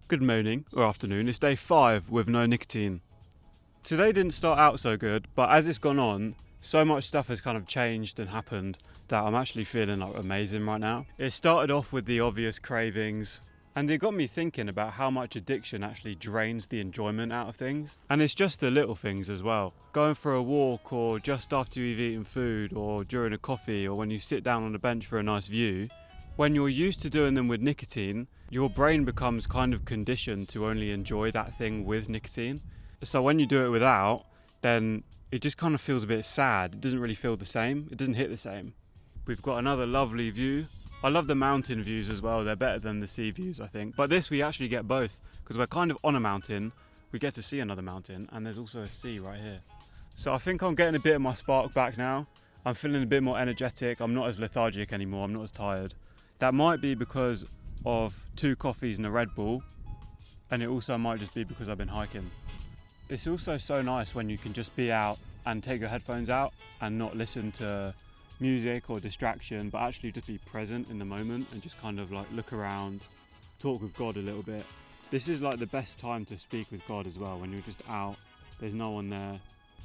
Good morning or afternoon, it's day 5 with no nicotine. Today didn't start out so good, but as it's gone on, so much stuff has kind of changed and happened that I'm actually feeling like amazing right now. It started off with the obvious cravings, and it got me thinking about how much addiction actually drains the enjoyment out of things. And it's just the little things as well. Going for a walk, or just after you've eaten food, or during a coffee, or when you sit down on a bench for a nice view. When you're used to doing them with nicotine, your brain becomes kind of conditioned to only enjoy that thing with nicotine. So when you do it without, then it just kind of feels a bit sad. It doesn't really feel the same. It doesn't hit the same. We've got another lovely view. I love the mountain views as well. They're better than the sea views, I think. But this, we actually get both, because we're kind of on a mountain. We get to see another mountain, and there's also a sea right here. So I think I'm getting a bit of my spark back now. I'm feeling a bit more energetic. I'm not as lethargic anymore. I'm not as tired. That might be because of 2 coffees and a Red Bull, and it also might just be because I've been hiking. It's also so nice when you can just be out and take your headphones out and not listen to music or distraction, but actually just be present in the moment and just kind of like look around, talk with God a little bit. This is like the best time to speak with God as well, when you're just out, there's no one there.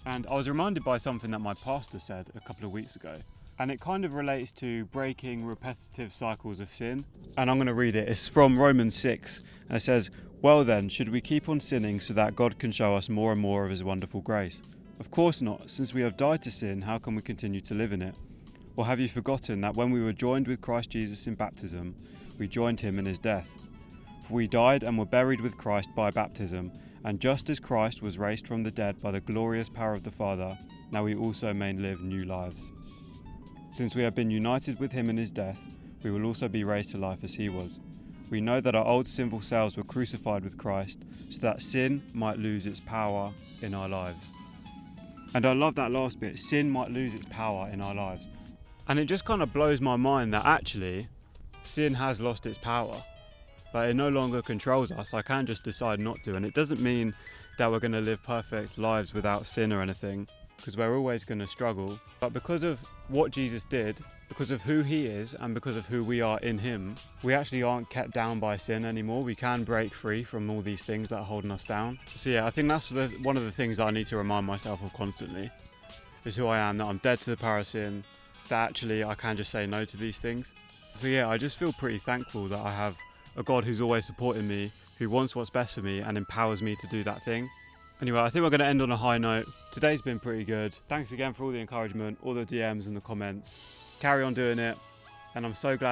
And I was reminded by something that my pastor said a couple of weeks ago. And it kind of relates to breaking repetitive cycles of sin. And I'm going to read it. It's from Romans 6. And it says, "Well then, should we keep on sinning so that God can show us more and more of his wonderful grace? Of course not. Since we have died to sin, how can we continue to live in it? Or have you forgotten that when we were joined with Christ Jesus in baptism, we joined him in his death? For we died and were buried with Christ by baptism. And just as Christ was raised from the dead by the glorious power of the Father, now we also may live new lives. Since we have been united with him in his death, we will also be raised to life as he was. We know that our old sinful selves were crucified with Christ, so that sin might lose its power in our lives." And I love that last bit, sin might lose its power in our lives. And it just kind of blows my mind that actually sin has lost its power. Like, it no longer controls us. I can just decide not to. And it doesn't mean that we're going to live perfect lives without sin or anything, because we're always going to struggle. But because of what Jesus did, because of who he is, and because of who we are in him, we actually aren't kept down by sin anymore. We can break free from all these things that are holding us down. So yeah, I think that's one of the things that I need to remind myself of constantly, is who I am, that I'm dead to the power of sin, that actually I can just say no to these things. So yeah, I just feel pretty thankful that I have a God who's always supporting me, who wants what's best for me and empowers me to do that thing. Anyway, I think we're going to end on a high note. Today's been pretty good. Thanks again for all the encouragement, all the DMs and the comments. Carry on doing it, and I'm so glad